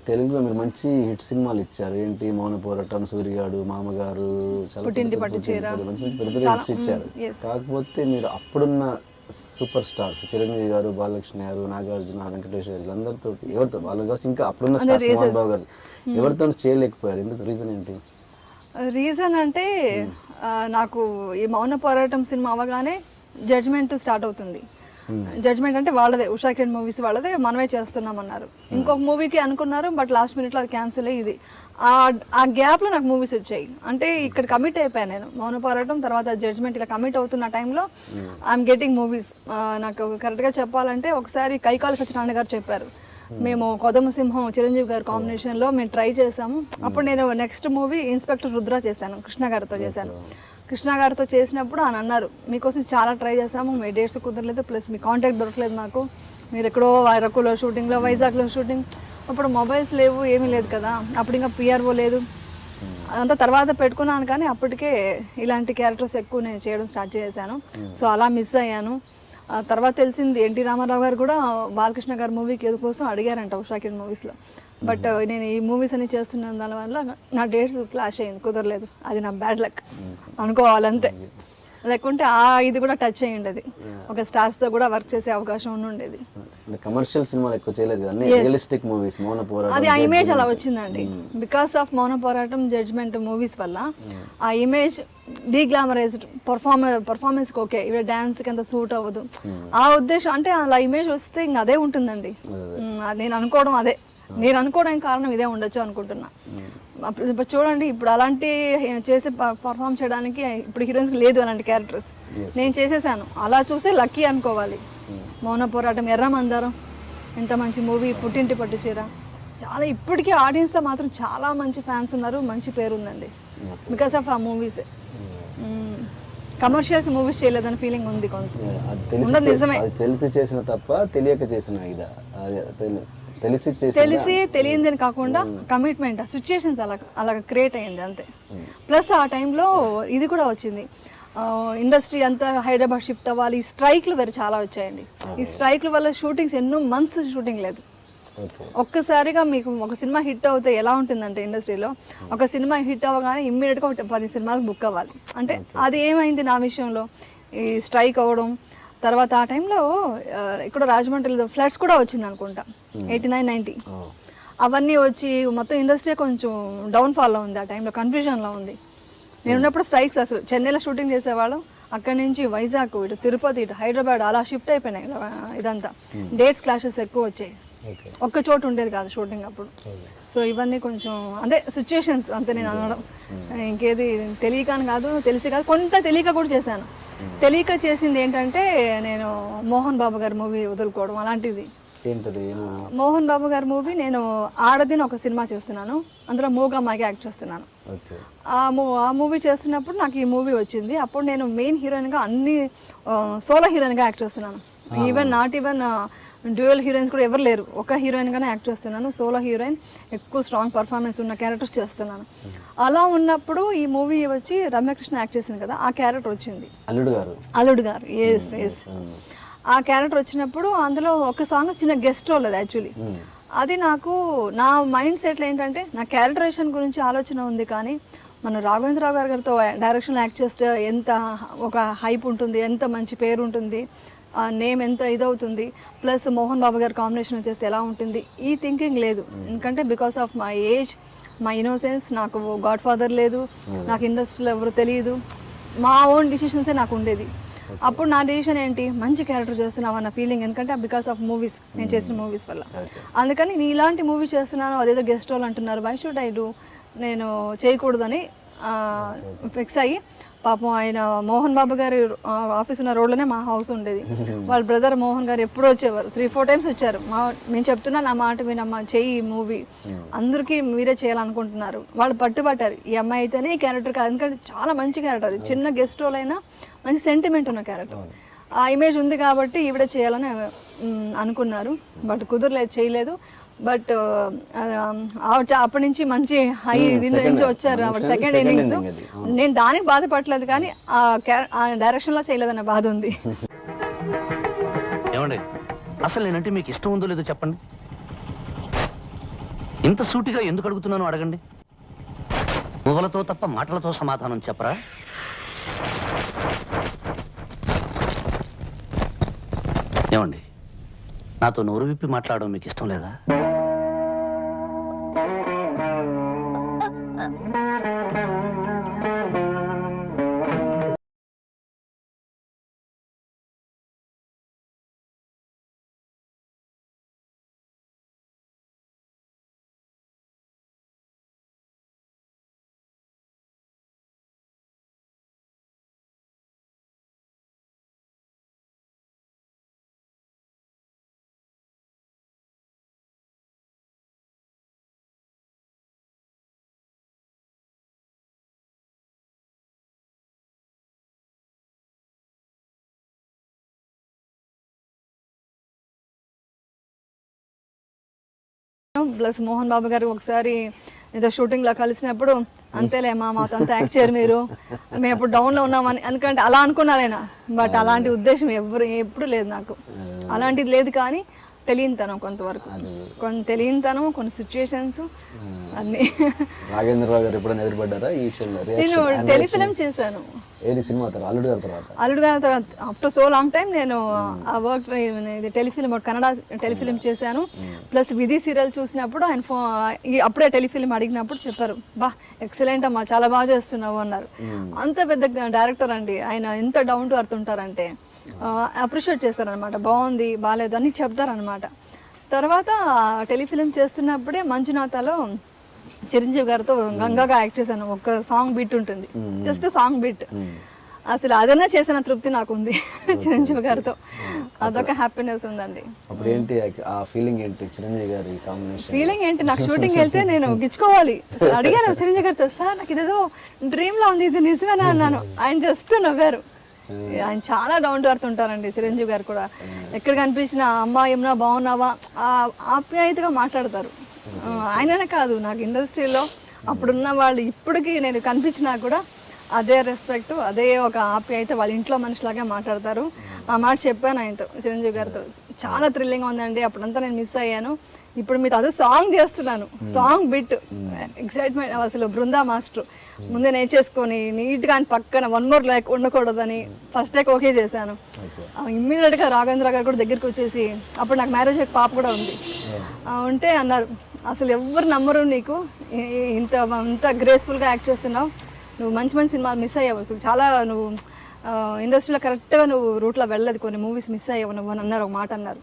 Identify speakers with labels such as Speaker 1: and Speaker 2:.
Speaker 1: తెలుగులో మీరు మంచి హిట్ సినిమాలు ఇచ్చారు. ఏంటి మౌన పోరాటం, సూర్యగాడు, మామగారు, చాలా
Speaker 2: పుట్టింటి పట్టు చీర,
Speaker 1: మంచి మంచి పెద్ద పెద్ద హిట్స్ ఇచ్చారు. కాకపోతే మీరు అప్పుడున్న సూపర్ స్టార్స్ చిరంజీవి గారు, బాలకృష్ణ గారు, నాగార్జున, వెంకటేష్ గారు వీళ్ళందరితో ఎవరితో వాళ్ళు కావచ్చు ఇంకా అప్పుడున్న స్టార్స్ మోహన్ బాబు గారు ఎవరితో చేయలేకపోయారు, ఎందుకు? రీజన్ ఏంటి?
Speaker 2: రీజన్ అంటే నాకు ఈ మౌన పోరాటం సినిమా అవగానే జడ్జ్మెంట్ స్టార్ట్ అవుతుంది. జడ్జ్మెంట్ అంటే వాళ్ళదే, ఉషా కిరణ్ మూవీస్ వాళ్ళదే, మనమే చేస్తున్నామన్నారు. ఇంకొక మూవీకి అనుకున్నారు, బట్ లాస్ట్ మినిట్లో అది క్యాన్సిల్ అయ్యి ఇది ఆ గ్యాప్లో నాకు మూవీస్ వచ్చాయి. అంటే ఇక్కడ కమిట్ అయిపోయాను నేను. మౌన పోరాటం తర్వాత జడ్జ్మెంట్ ఇలా కమిట్ అవుతున్న టైంలో ఐఎమ్ గెటింగ్ మూవీస్. నాకు కరెక్ట్గా చెప్పాలంటే ఒకసారి కైకాల సత్యనారాయణ గారు చెప్పారు, మేము కొదమ సింహం చిరంజీవి గారి కాంబినేషన్లో మేము ట్రై చేసాము. అప్పుడు నేను నెక్స్ట్ మూవీ ఇన్స్పెక్టర్ రుద్ర చేశాను, కృష్ణ గారితో చేశాను. కృష్ణ గారితో చేసినప్పుడు ఆయన అన్నారు, మీకోసం చాలా ట్రై చేసాము, మీ డేట్స్ కుదరలేదు, ప్లస్ మీ కాంటాక్ట్ దొరకలేదు నాకు, మీరు ఎక్కడో అరకులో షూటింగ్లో, వైజాగ్లో షూటింగ్, అప్పుడు మొబైల్స్ లేవు, ఏమీ లేదు కదా, అప్పుడు ఇంకా పిఆర్ఓ లేదు, అంతా తర్వాత పెట్టుకున్నాను. కానీ అప్పటికే ఇలాంటి క్యారెక్టర్స్ ఎక్కువ నేను చేయడం స్టార్ట్ చేశాను. సో అలా మిస్ అయ్యాను. తర్వాత తెలిసింది ఎన్టీ రామారావు గారు కూడా బాలకృష్ణ గారి మూవీకి ఏదో కోసం అడిగారంట ఉషా కిరణ్ మూవీస్లో. బట్ నేను ఈ మూవీస్ అన్ని చేస్తున్న దానివల్ల నా డేట్స్ క్లాష్ అయింది, కుదరలేదు. అది నా బ్యాడ్ లక్ అనుకోవాలంతే. లేకుంటే ఇది కూడా టచ్ అయ్యి ఉండేది, ఒక స్టార్స్తో కూడా వర్క్ చేసే అవకాశం ఉండేది.
Speaker 1: కమర్షియల్ సినిమాలు ఎక్కువ చేయలేదు, రియలిస్టిక్ మూవీస్. మౌన పోరాటం
Speaker 2: అది ఆ ఇమేజ్ అలా వచ్చిందండి. బికాస్ ఆఫ్ మౌన పోరాటం, జడ్జ్మెంట్ మూవీస్ వల్ల ఆ ఇమేజ్ డీగ్లామరైజ్డ్ పర్ఫార్మెన్స్కి ఓకే, ఇవి డాన్స్కి అంత సూట్ అవ్వదు, ఆ ఉద్దేశం. అంటే అలా ఇమేజ్ వస్తే ఇంక అదే ఉంటుందండి. నేను అనుకోవడం కారణం ఇదే ఉండొచ్చు అనుకుంటున్నా. ఇప్పుడు చూడండి, ఇప్పుడు అలాంటి చేసి పర్ఫామ్ చేయడానికి ఇప్పుడు హీరోయిన్స్కి లేదు అలాంటి క్యారెక్టర్స్. నేను చేసేసాను, అలా చూస్తే లక్కీ అనుకోవాలి. మౌన పోరాటం, ఎర్ర మందారం ఎంత మంచి మూవీ, పుట్టింటి పట్టు చీర, చాలా ఇప్పటికీ ఆడియన్స్లో మాత్రం చాలా మంచి ఫ్యాన్స్ ఉన్నారు, మంచి పేరు ఉందండి బికాస్ ఆఫ్ ఆ మూవీస్. కమర్షియల్స్ మూవీస్ చేయలేదని ఫీలింగ్ ఉంది కొంత. నిజమే,
Speaker 1: తెలిసి చేసిన తప్ప తెలియక చేసిన ఇదా?
Speaker 2: తెలిసి తెలియంది అని కాకుండా కమిట్మెంట్, సిచ్యుయేషన్స్ అలా క్రియేట్ అయ్యింది అంతే. ప్లస్ ఆ టైంలో ఇది కూడా వచ్చింది, ఇండస్ట్రీ అంతా హైదరాబాద్ షిఫ్ట్ అవ్వాలి, ఈ స్ట్రైక్లు వేరే చాలా వచ్చాయండి. ఈ స్ట్రైక్ల వల్ల షూటింగ్స్ ఎన్నో మంత్స్ షూటింగ్ లేదు. ఒక్కసారిగా మీకు ఒక సినిమా హిట్ అవుతే ఎలా ఉంటుందంటే ఇండస్ట్రీలో, ఒక సినిమా హిట్ అవ్వగానే ఇమ్మీడియట్గా 10 సినిమాలు బుక్ అవ్వాలి. అంటే అది ఏమైంది నా విషయంలో, ఈ స్ట్రైక్ అవ్వడం. తర్వాత ఆ టైంలో ఇక్కడ రాజమండ్రిలో ఫ్లడ్స్ కూడా వచ్చింది అనుకుంటా, 89, 90. అవన్నీ వచ్చి మొత్తం ఇండస్ట్రీ కొంచెం డౌన్ఫాల్లో ఉంది, ఆ టైంలో కన్ఫ్యూజన్లో ఉంది. నేను ఉన్నప్పుడు స్ట్రైక్స్ అసలు చెన్నైలో షూటింగ్ చేసేవాళ్ళం, అక్కడి నుంచి వైజాగ్, ఇటు తిరుపతి, ఇటు హైదరాబాద్ అలా షిఫ్ట్ అయిపోయినాయి ఇదంతా. డేట్స్ క్లాషెస్ ఎక్కువ వచ్చాయి, ఒక్క చోటు ఉండేది కాదు షూటింగ్ అప్పుడు. సో ఇవన్నీ కొంచెం అంటే సిచ్యుయేషన్స్ అంతే నేను అనడం. ఇంకేది తెలియకని కాదు, తెలిసి కాదు, కొంత తెలియక కూడా చేశాను. తెలియక చేసింది ఏంటంటే నేను మోహన్ బాబు గారి మూవీ వదులుకోవడం అలాంటిది. మోహన్ బాబు గారి మూవీ నేను ఆడదిని ఒక సినిమా చేస్తున్నాను, అందులో మూగమ్మాయిగా యాక్ట్ చేస్తున్నాను. ఆ మూవీ చేస్తున్నప్పుడు నాకు ఈ మూవీ వచ్చింది. అప్పుడు నేను మెయిన్ హీరోయిన్గా అన్ని సోలో హీరోయిన్గా యాక్ట్ చేస్తున్నాను. నాట్ ఈవెన్ డ్యూయల్ హీరోయిన్స్ కూడా ఎవరు లేరు, ఒక హీరోయిన్గానే యాక్ట్ చేస్తున్నాను. సోలో హీరోయిన్, ఎక్కువ స్ట్రాంగ్ పర్ఫార్మెన్స్ ఉన్న క్యారెక్టర్స్ చేస్తున్నాను. అలా ఉన్నప్పుడు ఈ మూవీ వచ్చి రమ్యకృష్ణ యాక్ట్ చేసింది కదా, ఆ క్యారెక్టర్ వచ్చింది, అల్లుడు గారు. ఎస్ ఆ క్యారెక్టర్ వచ్చినప్పుడు అందులో ఒక సాంగ్ చిన్న గెస్ట్ రోల్ అది యాక్చువల్లీ. అది నాకు నా మైండ్ సెట్లో ఏంటంటే, నా క్యారెక్టరేషన్ గురించి ఆలోచన ఉంది, కానీ మన రాఘవేంద్రరావు గారితో డైరెక్షన్లో యాక్ట్ చేస్తే ఎంత ఒక హైప్ ఉంటుంది, ఎంత మంచి పేరు ఉంటుంది, నేమ్ ఎంత ఇదవుతుంది, ప్లస్ మోహన్ బాబు గారు కాంబినేషన్ చేస్తే ఎలా ఉంటుంది, ఈ థింకింగ్ లేదు. ఎందుకంటే because of my age, my innocence, నాకు గాడ్ ఫాదర్ లేదు, నాకు ఇండస్ట్రీలో ఎవరు తెలియదు, మా ఓన్ డిసిషన్సే నాకు ఉండేది. అప్పుడు నా డిసిషన్ ఏంటి, మంచి క్యారెక్టర్ చేస్తున్నావు అన్న ఫీలింగ్, ఎందుకంటే బికాస్ ఆఫ్ మూవీస్, నేను చేసిన మూవీస్ వల్ల. అందుకని నేను ఇలాంటి మూవీ చేస్తున్నాను, అదేదో గెస్ట్ రోల్ అంటున్నారు, వై షుడ్ ఐ డూ, నేను చేయకూడదని ఫిక్స్ అయ్యి, పాపం ఆయన మోహన్ బాబు గారి ఆఫీస్ ఉన్న రోడ్లోనే మా హౌస్ ఉండేది. వాళ్ళ బ్రదర్ మోహన్ గారు ఎప్పుడు వచ్చేవారు, 3-4 టైమ్స్ వచ్చారు. మేము చెప్తున్నా, నా మాట వినమ్మా, చెయ్యి మూవీ, అందరికీ మీరే చేయాలనుకుంటున్నారు. వాళ్ళు పట్టుబట్టారు, ఈ అమ్మాయి అయితేనే ఈ క్యారెక్టర్ కాదు, ఎందుకంటే చాలా మంచి క్యారెక్టర్, అది చిన్న గెస్ట్ రోల్ అయినా మంచి సెంటిమెంట్ ఉన్న క్యారెక్టర్, ఆ ఇమేజ్ ఉంది కాబట్టి ఈవిడ చేయాలని అనుకున్నారు. బట్ కుదరలేదు, చేయలేదు. బట్ అప్పటి నుంచి మంచి హై దీని నుంచి వచ్చారు. ఆవిడ సెకండ్ ఇన్నింగ్స్, నేను దానికి బాధపడలేదు, కానీ ఆ డైరెక్షన్ లో చేయలేదన్న బాధ ఉంది.
Speaker 3: అసలు నేనంటే మీకు ఇష్టం ఉందో లేదో చెప్పండి. ఇంత సూటిగా ఎందుకు అడుగుతున్నానో అడగండి. పువ్వులతో తప్ప మాటలతో సమాధానం చెప్పరా? ఏమండి, నాతో నోరు విప్పి మాట్లాడడం మీకు ఇష్టం లేదా?
Speaker 2: ప్లస్ మోహన్ బాబు గారు ఒకసారి ఏదో షూటింగ్ లో కలిసినప్పుడు అంతేలే మాతో అంతా యాక్ట్ చేయరు మీరు, మేము ఎప్పుడు డౌన్ లో ఉన్నామని, ఎందుకంటే అలా అనుకున్నారైనా. బట్ అలాంటి ఉద్దేశం ఎప్పుడు లేదు నాకు, అలాంటిది లేదు. కానీ తెలియనితనం కొంతవరకు, తెలియనితనం, కొన్ని సిచ్యుయేషన్స్ అన్ని.
Speaker 1: నాగేంద్రరావు గారు ఎప్పుడైనా ఎదురుపడ్డారా ఈ విషయంలో?
Speaker 2: నేను టెలిఫిలిం చేశాను.
Speaker 1: ఏది సినిమా తర్వాత? అల్లుడు గారి తర్వాత?
Speaker 2: అల్లుడు గారి తర్వాత ఆఫ్టర్ సో లాంగ్ టైం నేను ఆ వర్క్ ఇది టెలిఫిలిం, కన్నడ టెలిఫిలిం చేశాను. ప్లస్ విధి సీరియల్ చూసినప్పుడు ఆయన అప్పుడే టెలిఫిలిం అడిగినప్పుడు చెప్పారు, బా ఎక్సలెంట్ అమ్మా, చాలా బాగా చేస్తున్నావు అన్నారు. అంత పెద్ద డైరెక్టర్ అండి ఆయన, ఎంత డౌన్ టు అర్త్ ఉంటారంటే అప్రిషియేట్ చేస్తారనమాట, బాగుంది బాగాలేదు అని చెప్తారనమాట. తర్వాత టెలిఫిలిం చేస్తున్నప్పుడే మంజునాథలో చిరంజీవి గారితో గంగాగా యాక్ట్ చేశాను. ఒక సాంగ్ బిట్ ఉంటుంది, జస్ట్ సాంగ్ బిట్. అసలు అదన్నా చేసిన తృప్తి నాకు ఉంది చిరంజీవి గారితో, అదొక హ్యాపీనెస్ ఉందండి.
Speaker 1: అప్పుడు ఏంటి ఆ ఫీలింగ్ ఏంటి చిరంజీవి గారి కాంబినేషన్?
Speaker 2: ఫీలింగ్ ఏంటి, నాకు షూటింగ్ వెళ్తే నేను గిచ్చుకోవాలి. అడిగాను చిరంజీవి గారితో, సార్ నాకు ఇదేదో డ్రీమ్ లా ఉంది, ఇది నిజమేనా అన్నాను. ఆయన జస్ట్ నవ్వారు. ఆయన చాలా డౌన్ టు అర్త్ ఉంటారండి చిరంజీవి గారు కూడా. ఎక్కడ కనిపించినా అమ్మా ఏమన్నా బాగున్నావా ఆప్యాయతగా మాట్లాడతారు. ఆయననే కాదు, నాకు ఇండస్ట్రీలో అప్పుడున్న వాళ్ళు ఇప్పటికీ నేను కనిపించినా కూడా అదే రెస్పెక్ట్, అదే ఒక ఆప్యాయత, వాళ్ళ ఇంట్లో మనిషిలాగా మాట్లాడతారు. ఆ మాట చెప్పాను ఆయనతో, చిరంజీవి గారితో. చాలా థ్రిల్లింగ్ ఉందండి, అప్పుడంతా నేను మిస్ అయ్యాను. ఇప్పుడు మీతో అదే సాంగ్ చేస్తున్నాను, సాంగ్ బిట్ ఎక్సైట్మెంట్. అసలు బృందా మాస్టర్ ముందే నేర్చేసుకొని నీట్గా అని పక్కన 1 more లైక్ ఉండకూడదని ఫస్ట్ టైక్ ఓకే చేశాను. ఇమ్మీడియట్గా రాఘవేంద్ర గారు కూడా దగ్గరికి వచ్చేసి, అప్పుడు నాకు మ్యారేజ్ అయ్యే పాప కూడా ఉంది, ఉంటే అన్నారు, అసలు ఎవరు నమ్మరు నీకు, ఇంత గ్రేస్ఫుల్గా యాక్ట్ చేస్తున్నావు, నువ్వు మంచి మంచి సినిమాలు మిస్ అయ్యావు, అసలు చాలా నువ్వు ఇండస్ట్రీలో కరెక్ట్గా నువ్వు రూట్లో వెళ్ళలేదు, కొన్ని మూవీస్ మిస్ అయ్యావు నువ్వు అని అన్నారు, ఒక మాట అన్నారు.